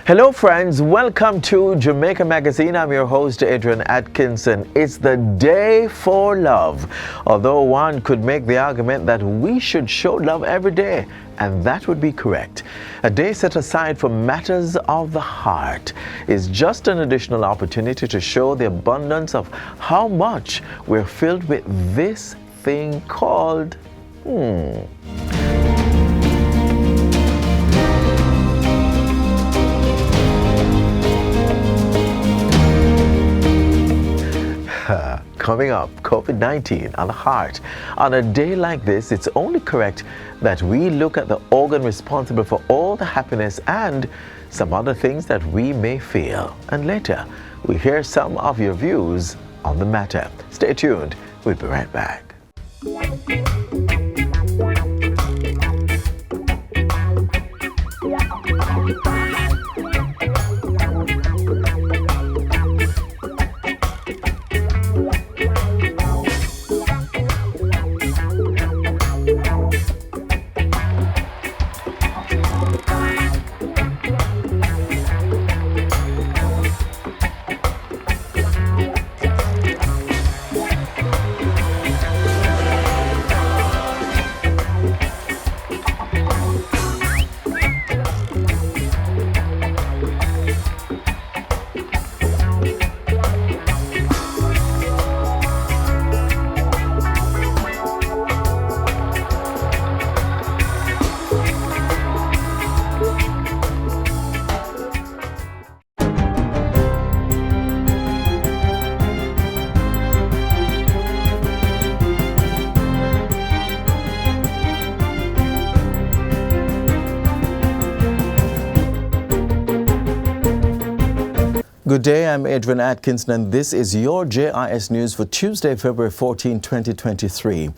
Hello friends, welcome to Jamaica Magazine. I'm your host Adrian Atkinson. It's the day for love. Although one could make the argument that we should show love every day, and that would be correct. A day set aside for matters of the heart is just an additional opportunity to show the abundance of how much we're filled with this thing called Coming up, COVID-19 on the heart. On a day like this, it's only correct that we look at the organ responsible for all the happiness and some other things that we may feel. And later, we hear some of your views on the matter. Stay tuned. We'll be right back. Good day, I'm Adrian Atkinson and this is your JIS News for Tuesday, February 14, 2023.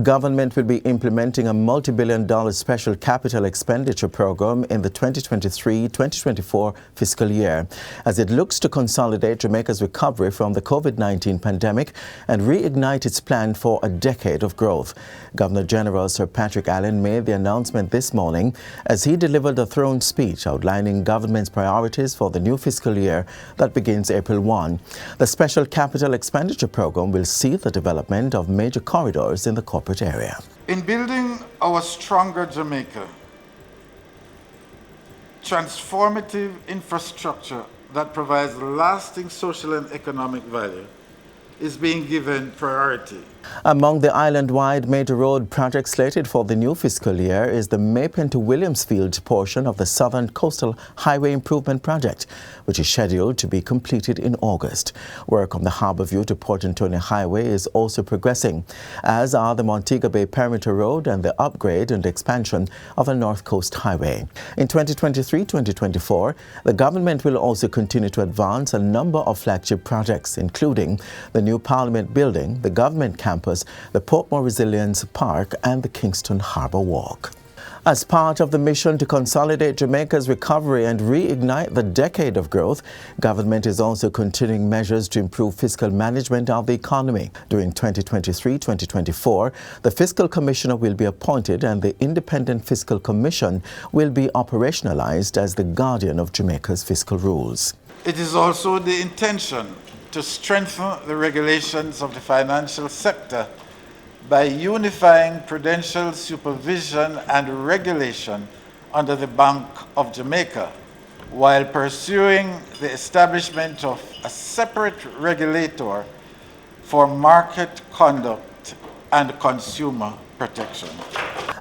Government will be implementing a multi-billion-dollar special capital expenditure program in the 2023-2024 fiscal year as it looks to consolidate Jamaica's recovery from the COVID-19 pandemic and reignite its plan for a decade of growth. Governor General Sir Patrick Allen made the announcement this morning as he delivered a throne speech outlining government's priorities for the new fiscal year that begins April 1. The special capital expenditure program will see the development of major corridors in the corporate area. In building our stronger Jamaica, transformative infrastructure that provides lasting social and economic value is being given priority. Among the island-wide major road projects slated for the new fiscal year is the Maypen to Williamsfield portion of the Southern Coastal Highway Improvement Project, which is scheduled to be completed in August. Work on the Harbourview to Port Antonio Highway is also progressing, as are the Montego Bay Perimeter Road and the upgrade and expansion of the North Coast Highway. In 2023-2024, the government will also continue to advance a number of flagship projects, including the new Parliament Building, the Government Campus, the Portmore Resilience Park and the Kingston Harbour Walk. As part of the mission to consolidate Jamaica's recovery and reignite the decade of growth, government is also continuing measures to improve fiscal management of the economy. During 2023-2024, the Fiscal Commissioner will be appointed and the Independent Fiscal Commission will be operationalized as the guardian of Jamaica's fiscal rules. It is also the intention to strengthen the regulations of the financial sector by unifying prudential supervision and regulation under the Bank of Jamaica, while pursuing the establishment of a separate regulator for market conduct and consumer protection.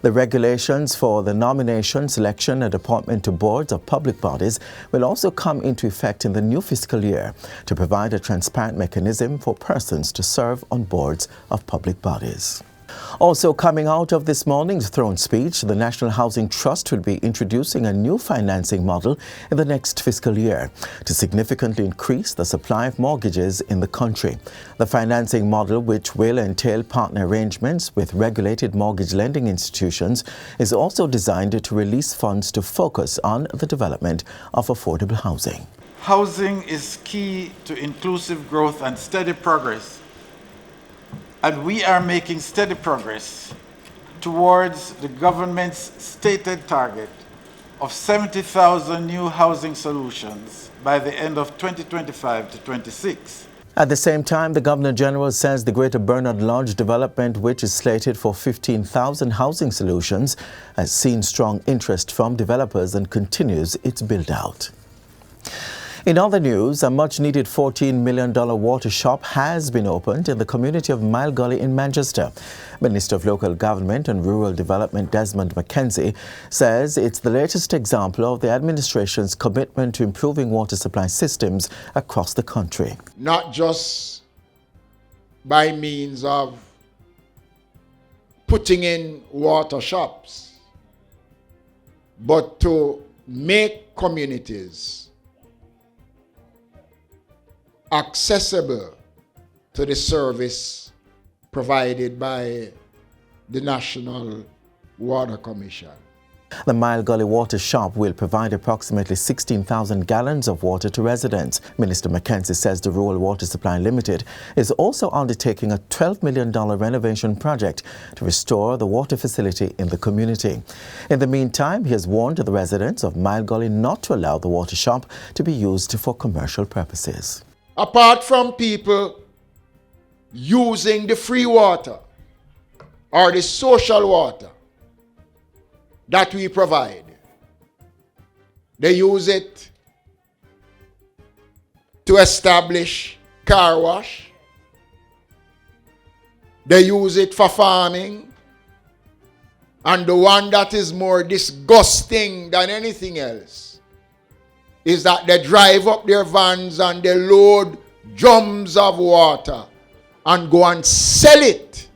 The regulations for the nomination, selection and appointment to boards of public bodies will also come into effect in the new fiscal year to provide a transparent mechanism for persons to serve on boards of public bodies. Also coming out of this morning's throne speech, the National Housing Trust will be introducing a new financing model in the next fiscal year to significantly increase the supply of mortgages in the country. The financing model, which will entail partner arrangements with regulated mortgage lending institutions, is also designed to release funds to focus on the development of affordable housing. Housing is key to inclusive growth and steady progress. And we are making steady progress towards the government's stated target of 70,000 new housing solutions by the end of 2025 to 26. At the same time, the Governor-General says the Greater Bernard Lodge development, which is slated for 15,000 housing solutions, has seen strong interest from developers and continues its build-out. In other news, a much-needed $14 million water shop has been opened in the community of Mile Gully in Manchester. Minister of Local Government and Rural Development Desmond McKenzie says it's the latest example of the administration's commitment to improving water supply systems across the country. Not just by means of putting in water shops, but to make communities accessible to the service provided by the National Water Commission. The Mile Gully Water Shop will provide approximately 16,000 gallons of water to residents. Minister McKenzie says the Rural Water Supply Limited is also undertaking a $12 million renovation project to restore the water facility in the community. In the meantime, he has warned the residents of Mile Gully not to allow the water shop to be used for commercial purposes. Apart from people using the free water or the social water that we provide, they use it to establish car wash, they use it for farming, and the one that is more disgusting than anything else is that they drive up their vans and they load drums of water and go and sell it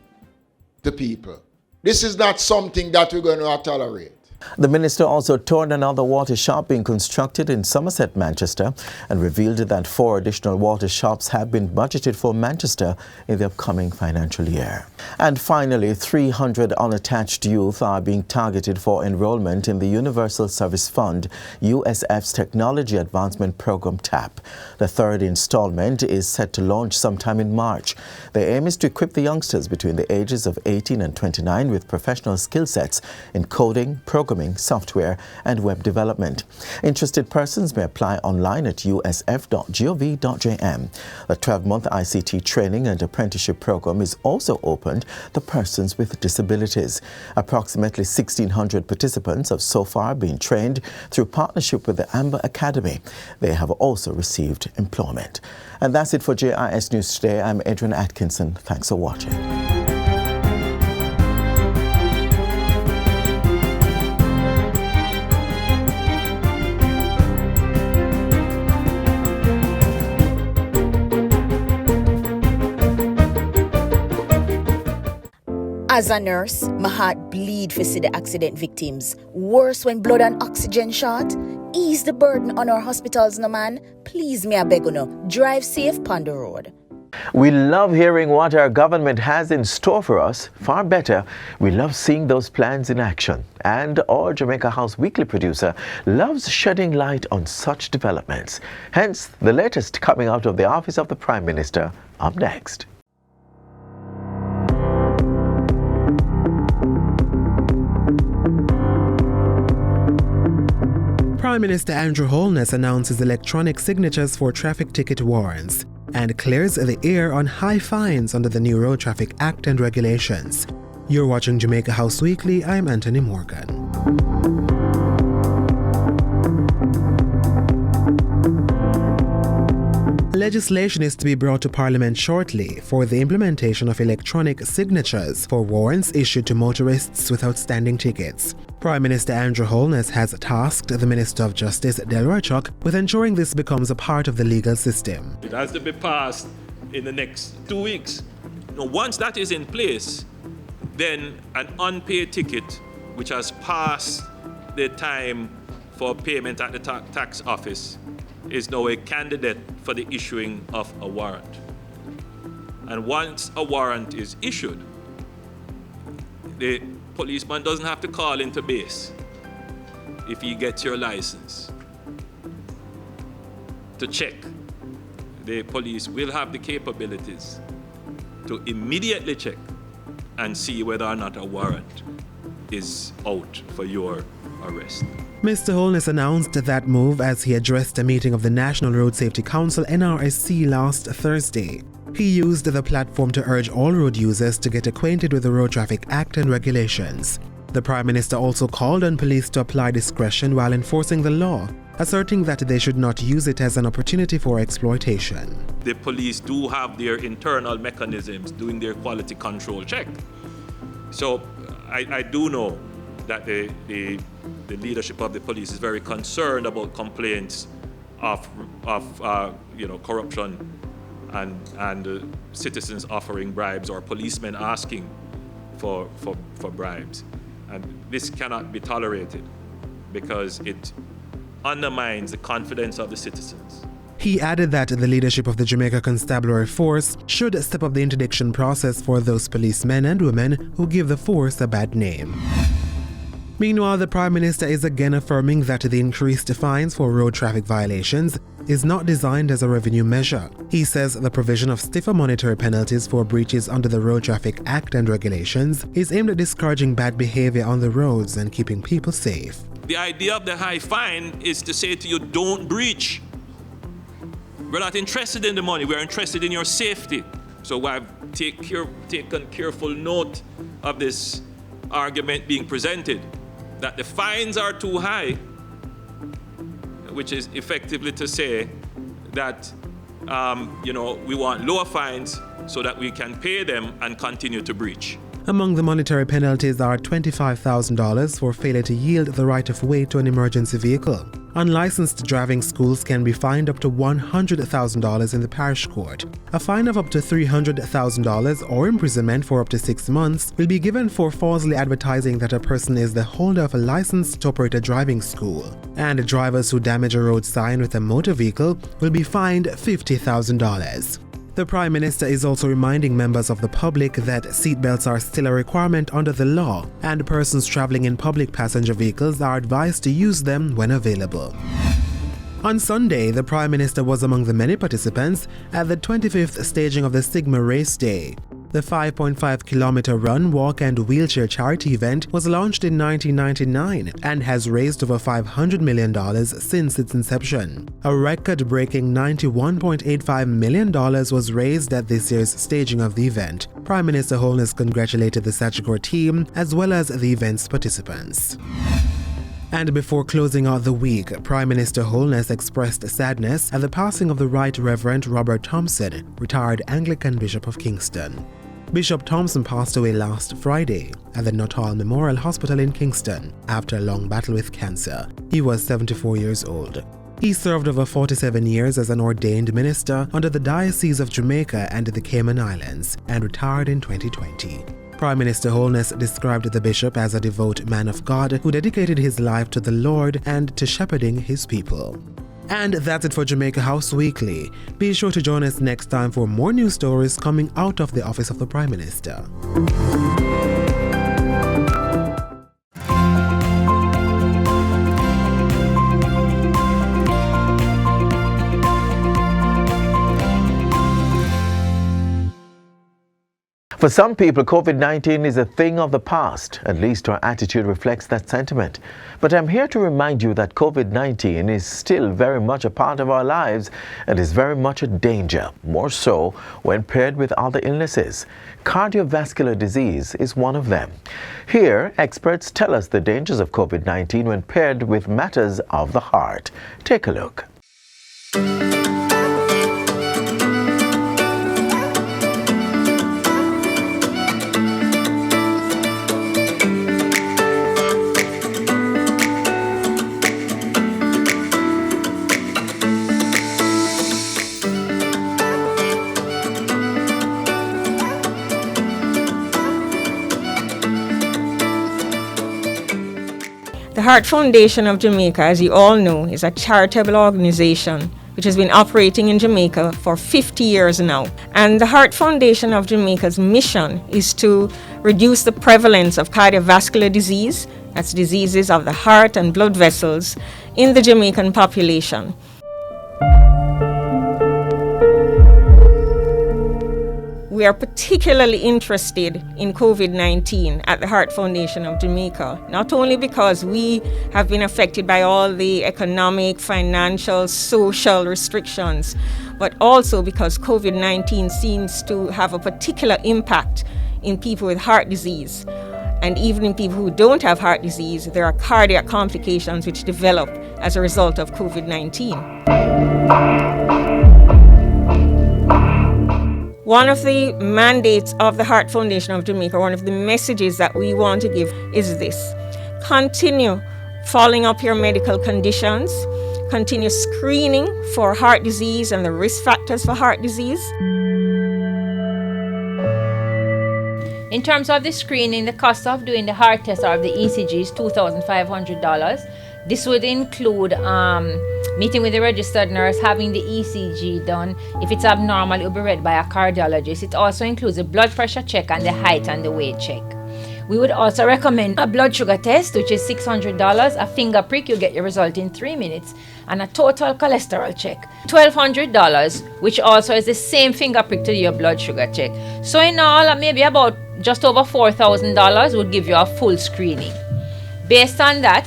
to people. This is not something that we're going to tolerate. The minister also toured another water shop being constructed in Somerset, Manchester, and revealed that 4 additional water shops have been budgeted for Manchester in the upcoming financial year. And finally, 300 unattached youth are being targeted for enrollment in the Universal Service Fund, USF's Technology Advancement Program TAP. The third installment is set to launch sometime in March. The aim is to equip the youngsters between the ages of 18 and 29 with professional skill sets in coding, programming, software and web development. Interested persons may apply online at usf.gov.jm. The 12-month ICT training and apprenticeship program is also opened to persons with disabilities. Approximately 1,600 participants have so far been trained through partnership with the Amber Academy. They have also received employment. And that's it for JIS News Today. I'm Adrian Atkinson. Thanks for watching. As a nurse, my heart bleed for see the accident victims. Worse when blood and oxygen short. Ease the burden on our hospitals, no man. Please me I beg you no. Drive safe on the road. We love hearing what our government has in store for us. Far better, we love seeing those plans in action. And our Jamaica House weekly producer loves shedding light on such developments. Hence, the latest coming out of the office of the Prime Minister up next. Prime Minister Andrew Holness announces electronic signatures for traffic ticket warrants and clears the air on high fines under the new Road Traffic Act and regulations. You're watching Jamaica House Weekly. I'm Anthony Morgan. Legislation is to be brought to Parliament shortly for the implementation of electronic signatures for warrants issued to motorists with outstanding tickets. Prime Minister Andrew Holness has tasked the Minister of Justice, Delroy Chuck, with ensuring this becomes a part of the legal system. It has to be passed in the next 2 weeks. Now, once that is in place, then an unpaid ticket, which has passed the time for payment at the tax office, is now a candidate for the issuing of a warrant. And once a warrant is issued, the policeman doesn't have to call into base if he gets your license to check. The police will have the capabilities to immediately check and see whether or not a warrant is out for your arrest. Mr. Holness announced that move as he addressed a meeting of the National Road Safety Council (NRSC) last Thursday. He used the platform to urge all road users to get acquainted with the Road Traffic Act and regulations. The Prime Minister also called on police to apply discretion while enforcing the law, asserting that they should not use it as an opportunity for exploitation. The police do have their internal mechanisms doing their quality control check. So I do know that the leadership of the police is very concerned about complaints of corruption and citizens offering bribes or policemen asking for bribes. And this cannot be tolerated because it undermines the confidence of the citizens. He added that the leadership of the Jamaica Constabulary Force should step up the interdiction process for those policemen and women who give the force a bad name. Meanwhile, the Prime Minister is again affirming that the increased fines for road traffic violations is not designed as a revenue measure. He says the provision of stiffer monetary penalties for breaches under the Road Traffic Act and regulations is aimed at discouraging bad behavior on the roads and keeping people safe. The idea of the high fine is to say to you, don't breach. We're not interested in the money, we're interested in your safety. So I've taken careful note of this argument being presented, that the fines are too high, which is effectively to say that we want lower fines so that we can pay them and continue to breach. Among the monetary penalties are $25,000 for failure to yield the right of way to an emergency vehicle. Unlicensed driving schools can be fined up to $100,000 in the parish court. A fine of up to $300,000 or imprisonment for up to 6 months will be given for falsely advertising that a person is the holder of a license to operate a driving school. And drivers who damage a road sign with a motor vehicle will be fined $50,000. The Prime Minister is also reminding members of the public that seatbelts are still a requirement under the law, and persons traveling in public passenger vehicles are advised to use them when available. On Sunday, the Prime Minister was among the many participants at the 25th staging of the Sigma Race Day. The 5.5-kilometer run, walk and wheelchair charity event was launched in 1999 and has raised over $500 million since its inception. A record-breaking $91.85 million was raised at this year's staging of the event. Prime Minister Holness congratulated the Sagicor team as well as the event's participants. And before closing out the week, Prime Minister Holness expressed sadness at the passing of the Right Reverend Robert Thompson, retired Anglican Bishop of Kingston. Bishop Thompson passed away last Friday at the Nuttall Memorial Hospital in Kingston after a long battle with cancer. He was 74 years old. He served over 47 years as an ordained minister under the Diocese of Jamaica and the Cayman Islands and retired in 2020. Prime Minister Holness described the bishop as a devout man of God who dedicated his life to the Lord and to shepherding his people. And that's it for Jamaica House Weekly. Be sure to join us next time for more news stories coming out of the office of the Prime Minister. For some people, COVID-19 is a thing of the past. At least our attitude reflects that sentiment. But I'm here to remind you that COVID-19 is still very much a part of our lives and is very much a danger, more so when paired with other illnesses. Cardiovascular disease is one of them. Here, experts tell us the dangers of COVID-19 when paired with matters of the heart. Take a look. The Heart Foundation of Jamaica, as you all know, is a charitable organization which has been operating in Jamaica for 50 years now. And the Heart Foundation of Jamaica's mission is to reduce the prevalence of cardiovascular disease, that's diseases of the heart and blood vessels, in the Jamaican population. we are particularly interested in COVID-19 at the Heart Foundation of Jamaica, not only because we have been affected by all the economic, financial, social restrictions, but also because COVID-19 seems to have a particular impact in people with heart disease. And even in people who don't have heart disease, there are cardiac complications which develop as a result of COVID-19. One of the mandates of the Heart Foundation of Jamaica, one of the messages that we want to give is this: continue following up your medical conditions, continue screening for heart disease and the risk factors for heart disease. In terms of the screening, the cost of doing the heart test or the ECG is $2,500. This would include meeting with the registered nurse, having the ECG done. If it's abnormal, it will be read by a cardiologist. It also includes a blood pressure check and the height and the weight check. We would also recommend a blood sugar test, which is $600, a finger prick, you get your result in 3 minutes, and a total cholesterol check, $1,200, which also is the same finger prick to do your blood sugar check. So in all, maybe about just over $4,000 would give you a full screening. Based on that,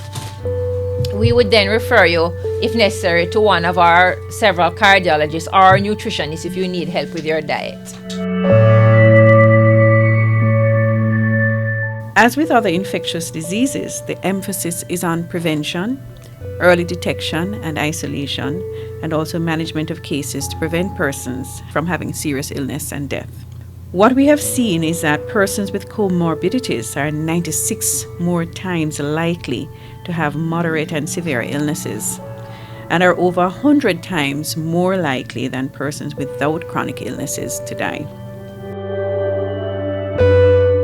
we would then refer you, if necessary, to one of our several cardiologists or nutritionists if you need help with your diet. As with other infectious diseases, the emphasis is on prevention, early detection and isolation, and also management of cases to prevent persons from having serious illness and death. What we have seen is that persons with comorbidities are 96 more times likely to have moderate and severe illnesses, and are over 100 times more likely than persons without chronic illnesses to die.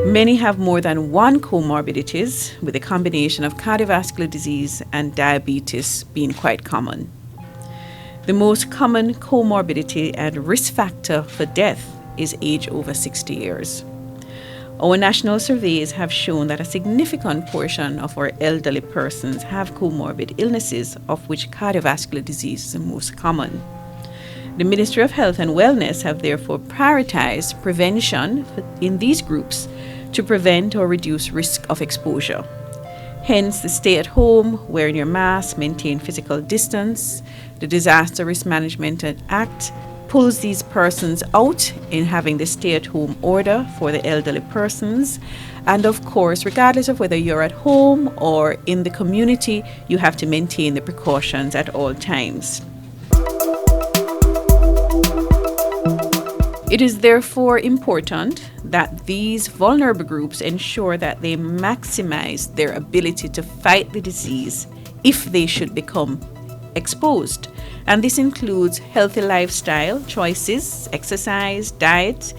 Many have more than one comorbidities, with a combination of cardiovascular disease and diabetes being quite common. The most common comorbidity and risk factor for death is age over 60 years. Our national surveys have shown that a significant portion of our elderly persons have comorbid illnesses, of which cardiovascular disease is the most common. The Ministry of Health and Wellness have therefore prioritized prevention in these groups to prevent or reduce risk of exposure. Hence, the stay at home, wearing your mask, maintain physical distance. The Disaster Risk Management Act pulls these persons out in having the stay at home order for the elderly persons. And of course, regardless of whether you're at home or in the community, you have to maintain the precautions at all times. It is therefore important that these vulnerable groups ensure that they maximize their ability to fight the disease if they should become exposed. And this includes healthy lifestyle choices, exercise, diet,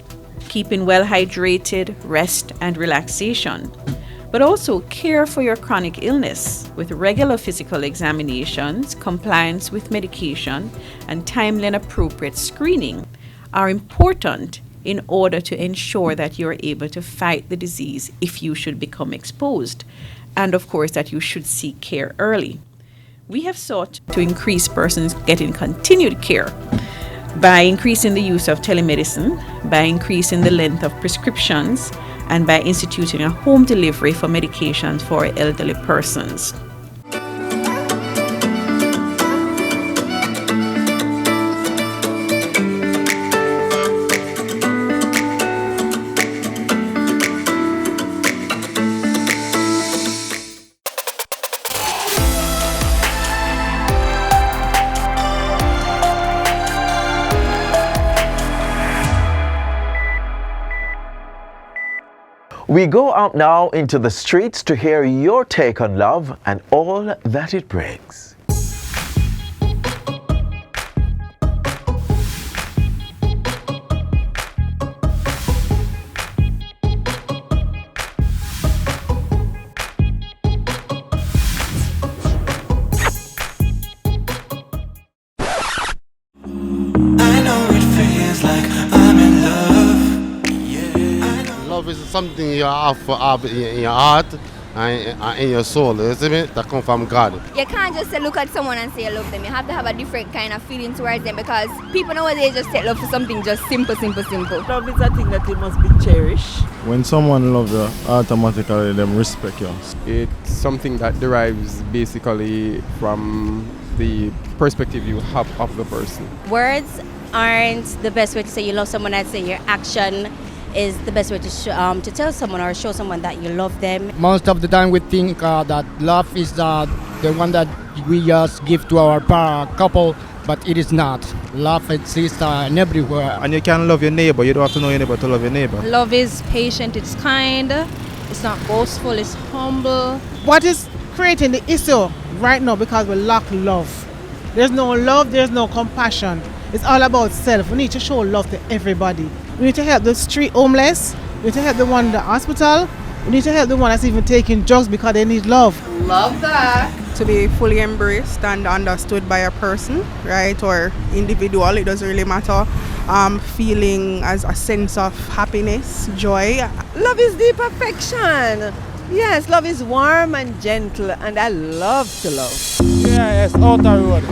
keeping well hydrated, rest and relaxation, but also care for your chronic illness with regular physical examinations, compliance with medication, and timely and appropriate screening are important in order to ensure that you're able to fight the disease if you should become exposed, and of course that you should seek care early. We have sought to increase persons getting continued care by increasing the use of telemedicine, by increasing the length of prescriptions, and by instituting a home delivery for medications for elderly persons. We go out now into the streets to hear your take on love and all that it brings. Love is something you have in your heart, and in your soul, you see me? That come from God. You can't just say look at someone and say you love them. You have to have a different kind of feeling towards them, because people nowadays just take love for something just simple. Love is a thing that it must be cherished. When someone loves you, automatically them respect you. It's something that derives basically from the perspective you have of the person. Words aren't the best way to say you love someone. I'd say your action is the best way to tell someone or show someone that you love them. Most of the time we think that love is the one that we just give to our couple, but it is not. Love exists everywhere. And you can love your neighbor, you don't have to know your neighbor to love your neighbor. Love is patient, it's kind, it's not boastful, it's humble. What is creating the issue right now, because we lack love. There's no love, there's no compassion. It's all about self. We need to show love to everybody. We need to help the street homeless. We need to help the one in the hospital. We need to help the one that's even taking drugs because they need love. Love that. To be fully embraced and understood by a person, right, or individual, it doesn't really matter. Feeling as a sense of happiness, joy. Love is deep affection. Yes, love is warm and gentle, and I love to love. Yes, outer road.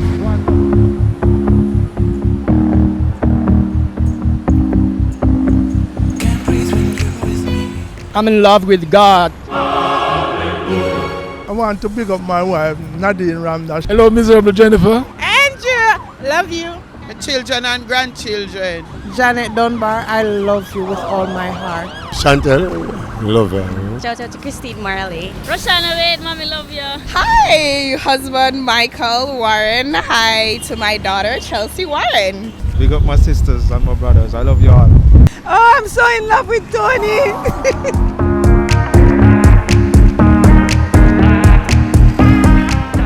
I'm in love with God. I want to pick up my wife, Nadine Ramdash. Hello, miserable Jennifer. Andrew, love you. My children and grandchildren. Janet Dunbar, I love you with all my heart. Chantel, love you. Shout out to Christine Marley. Roshana Wade, mommy love you. Hi, husband Michael Warren. Hi to my daughter Chelsea Warren. Big up my sisters and my brothers. I love you all. Oh, I'm so in love with Tony.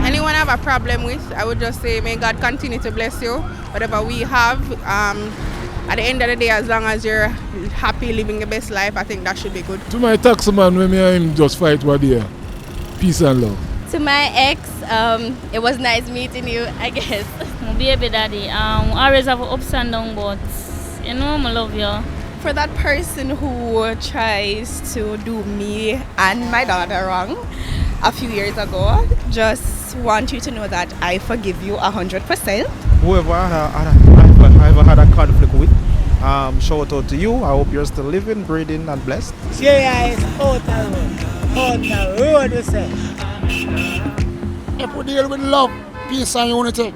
Anyone have a problem with, I would just say may God continue to bless you. Whatever we have, at the end of the day, as long as you're happy living the best life, I think that should be good. To my taxi man, when me and him just fight one day. Peace and love. To my ex, it was nice meeting you, I guess. My baby daddy, always have ups and downs, but you know, I love you. For that person who tries to do me and my daughter wrong a few years ago, just want you to know that I forgive you 100%. Whoever I ever had a conflict with, shout out to you. I hope you're still living, breathing, and blessed. Yeah, it's out the road, you say. If we deal with love, peace and unity,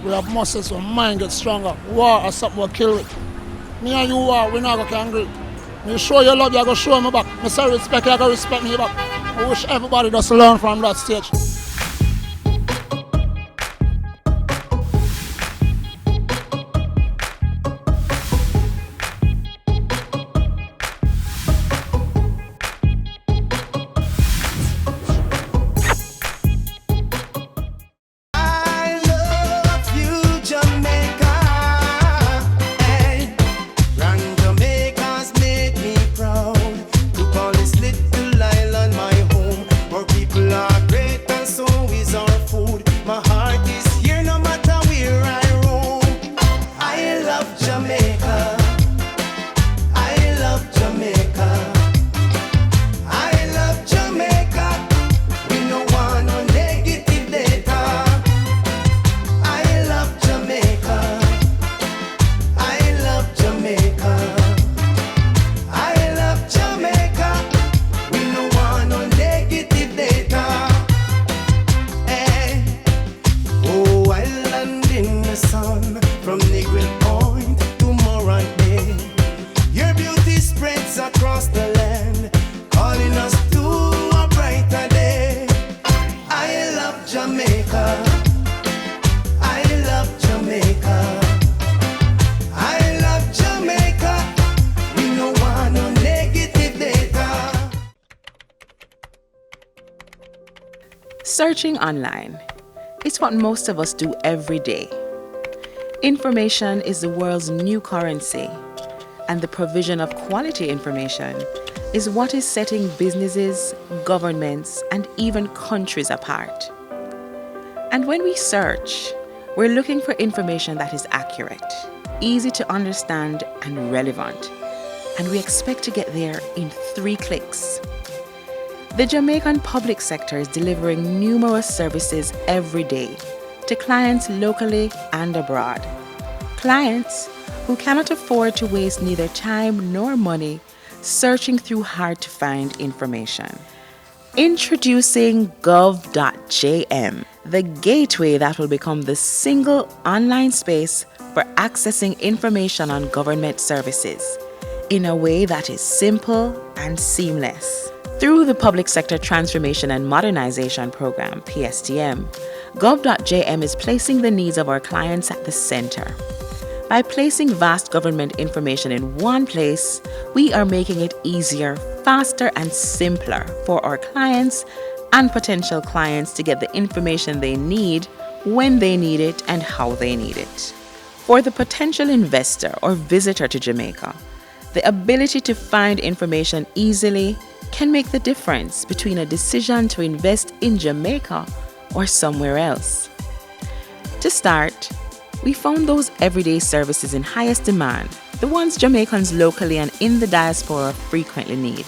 we have muscles, so mind gets stronger. War or something will kill it. Me and you are, we're not going to angry. You show your love, you're going to show me back. I say respect, you're going to respect me back. I wish everybody just learn from that stage. Searching online is what most of us do every day. Information is the world's new currency, and the provision of quality information is what is setting businesses, governments, and even countries apart. And when we search, we're looking for information that is accurate, easy to understand, and relevant. And we expect to get there in 3 clicks. The Jamaican public sector is delivering numerous services every day to clients locally and abroad. Clients who cannot afford to waste neither time nor money searching through hard-to-find information. Introducing gov.jm, the gateway that will become the single online space for accessing information on government services in a way that is simple and seamless. Through the Public Sector Transformation and Modernization Program, PSTM, gov.jm is placing the needs of our clients at the center. By placing vast government information in one place, we are making it easier, faster, and simpler for our clients and potential clients to get the information they need, when they need it, and how they need it. For the potential investor or visitor to Jamaica, the ability to find information easily can make the difference between a decision to invest in Jamaica or somewhere else. To start, we found those everyday services in highest demand, the ones Jamaicans locally and in the diaspora frequently need.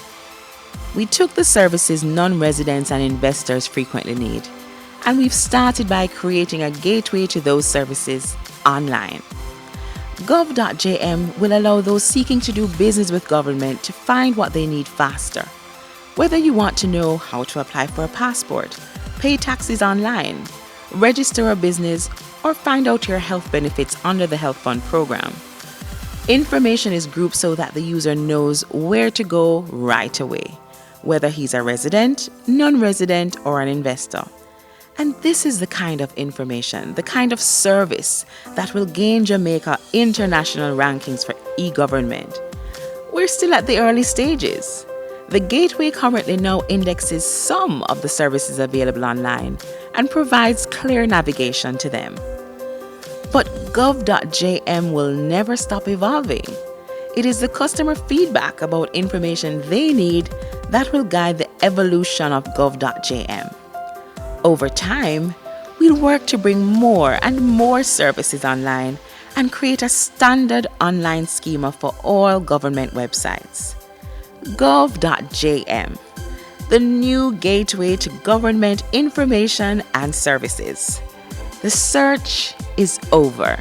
We took the services non-residents and investors frequently need, and we've started by creating a gateway to those services online. Gov.jm will allow those seeking to do business with government to find what they need faster. Whether you want to know how to apply for a passport, pay taxes online, register a business, or find out your health benefits under the Health Fund program. Information is grouped so that the user knows where to go right away, whether he's a resident, non-resident, or an investor. And this is the kind of information, the kind of service that will gain Jamaica international rankings for e-government. We're still at the early stages. The gateway currently now indexes some of the services available online and provides clear navigation to them. But gov.jm will never stop evolving. It is the customer feedback about information they need that will guide the evolution of gov.jm. Over time, we'll work to bring more and more services online and create a standard online schema for all government websites. Gov.jm, the new gateway to government information and services. The search is over.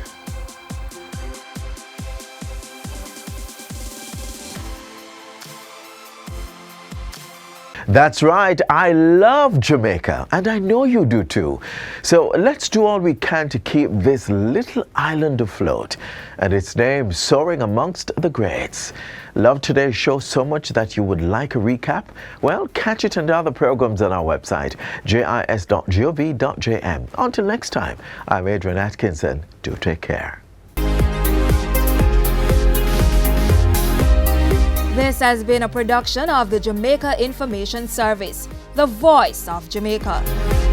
That's right, I love Jamaica, and I know you do too. So let's do all we can to keep this little island afloat, and its name soaring amongst the greats. Love today's show so much that you would like a recap? Well, catch it and other programs on our website, jis.gov.jm. Until next time, I'm Adrian Atkinson. Do take care. This has been a production of the Jamaica Information Service, the voice of Jamaica.